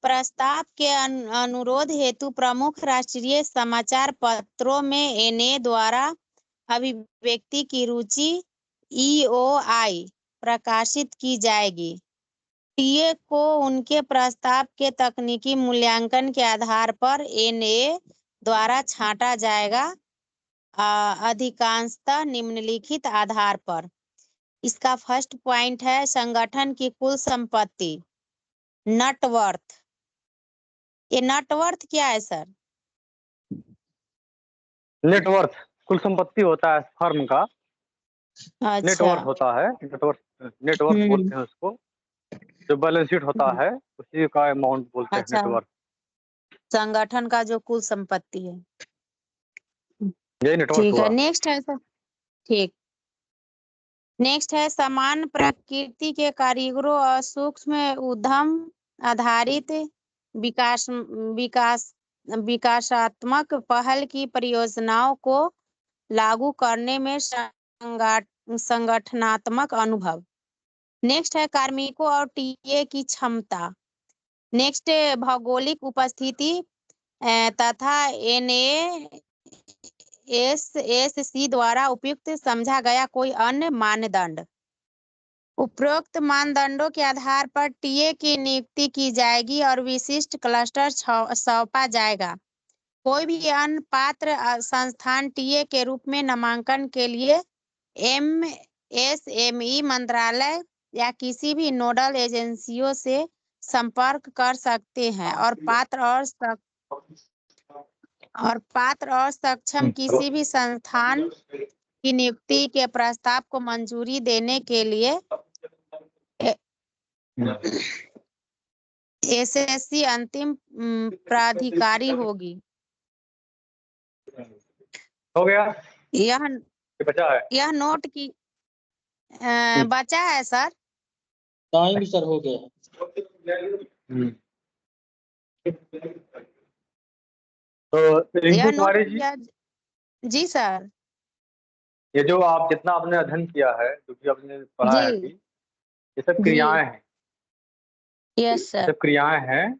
प्रस्ताव के अनुरोध हेतु प्रमुख राष्ट्रीय समाचार पत्रों में एनए द्वारा अभिव्यक्ति की रुचि ईओआई प्रकाशित की जाएगी। टीए को उनके प्रस्ताव के तकनीकी मूल्यांकन के आधार पर एनए द्वारा छांटा जाएगा, अधिकांशतः निम्नलिखित आधार पर। इसका फर्स्ट पॉइंट है संगठन की कुल संपत्ति नेटवर्थ। ये नेटवर्थ क्या है सर? नेटवर्थ कुल संपत्ति होता है फर्म का, अच्छा नेटवर्थ होता है, नेटवर्थ बोलते हैं उसको, जो बैलेंस शीट होता है उसी का अमाउंट बोलते हैं अच्छा नेटवर्थ। संगठन का जो कुल संपत्ति है, यही नेटवर्थ ठीक है। हुआ। नेक्स्ट है सर ठीक नेक्स्ट है समान प्रकृति के कारीगरों और सूक्ष्म उद्यम आधारित विकास विकास विकासात्मक पहल की परियोजनाओं को लागू करने में संगठनात्मक अनुभव। नेक्स्ट है कार्मिकों और टीए की क्षमता। नेक्स्ट भौगोलिक उपस्थिति तथा NASSC द्वारा उपयुक्त समझा गया कोई अन्य मानदंड। उपरोक्त मानदंडों के आधार पर टीए की नियुक्ति की जाएगी और विशिष्ट क्लस्टर सौंपा जाएगा। कोई भी अन्य पात्र संस्थान टीए के रूप में नामांकन के लिए MSME मंत्रालय या किसी भी नोडल एजेंसियों से संपर्क कर सकते हैं और पात्र और सक्षम किसी भी संस्थान की नियुक्ति के प्रस्ताव को मंजूरी देने के लिए SSC अंतिम प्राधिकारी होगी। हो गया? यह बचा है? यह नोट की बचा है सर। टाइम भी सर हो गया है। तो रिंकू यह कुमारी जी, जी सर, ये जो आप जितना आपने अध्ययन किया है, जो भी आपने पढ़ा है जी, अभी, ये सब क्रियाएं हैं। यस ये सर, सब क्रियाएं हैं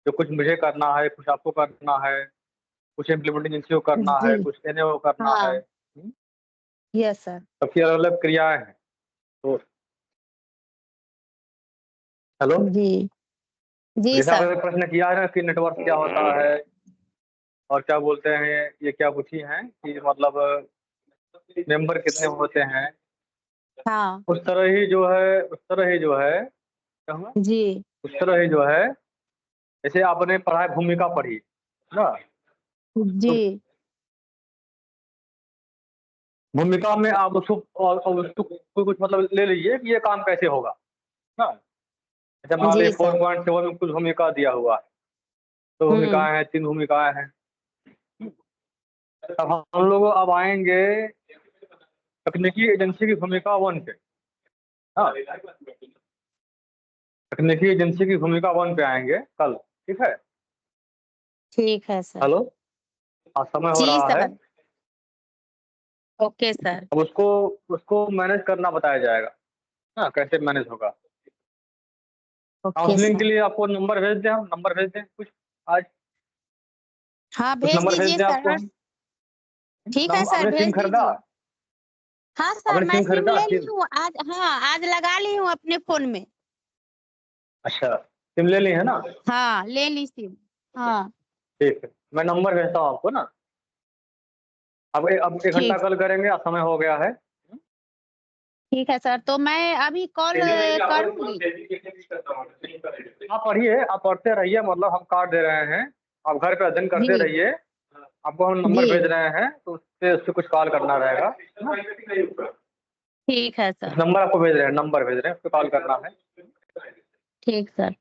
जो कुछ मुझे करना है, कुछ आपको करना है, कुछ इम्प्लीमेंटिंग एजेंसी को करना है, जी, कुछ NAO को करना हाँ, है। यस सर, सबकी अलग अलग क्रियाएं हैं। तो हेलो जी, जी जैसे सर, आपने प्रश्न किया है ना कि नेटवर्क क्या होता है और क्या बोलते हैं, ये क्या पूछी हैं कि मतलब मेंबर कितने होते हैं, हाँ, उस तरह ही जो है क्या हुआ, जी, उस तरह ही जो है, जैसे आपने पढ़ा है भूमिका पढ़ी ना, तो जी, भूमिका में आप उसको कुछ मतलब ले लीजिए कि ये काम कैसे होगा ना। अच्छा मान लीजिए जी सर, 4.7 में कुछ भूमिका दिया हुआ है, तो भूमिकाएं हैं, 3 भूमिकाएं हैं। अब हम लोग अब आएंगे तकनीकी एजेंसी की भूमिका 1 पे। हाँ, तकनीकी एजेंसी की भूमिका 1 पे आएंगे कल, ठीक है? ठीक है सर, हेलो, आज समय हो जी रहा है। सर, ओके सर, अब उसको मैनेज करना बताया जाएगा ना, कैसे मैनेज होगा। ओके काउंसलिंग के सर, लिए आपको नंबर भेज दें, हम नंबर भेज दें कुछ आज, हाँ कुछ भेज नंबर भेज दीजिए दें आपको सर, हम। ठीक है सर, आपने सिम भेज खरीदा? दीजिए। हाँ सर, आपने मैं सिम सिम खरीदा? ले ली सिम, हूँ आज, हाँ आज लगा ली हूँ अपने फोन में। अच्छा सिम ले ली है ना? हाँ ले ली सिम, हाँ ठीक है, मैं नंबर भेजता हूँ आपको ना। अब 1 घंटा ठीक, कल करेंगे, अब समय हो गया है। ठीक है सर, तो मैं अभी कॉल करूँगी। आप पढ़िए, आप पढ़ते रहिए, मतलब हम कार्ड दे रहे हैं, आप घर पे अध्ययन करते जी, रहिए। आपको हम नंबर जी, भेज रहे हैं, तो उससे कुछ कॉल करना रहेगा ना? ठीक है इस सर, नंबर आपको भेज रहे हैं, नंबर भेज रहे हैं, उस पर कॉल करना है। ठीक सर,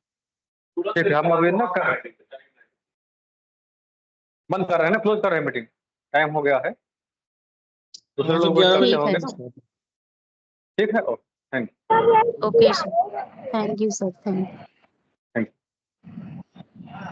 ठीक है, हम अभी ना बंद कर रहे हैं ना, क्लोज कर रहे हैं मीटिंग, टाइम हो गया है, दूसरे लोग वेट 11 करते ठीक है होंगे ना। सर, ठीक है, okay, thank okay sir, thank you sir, thank you.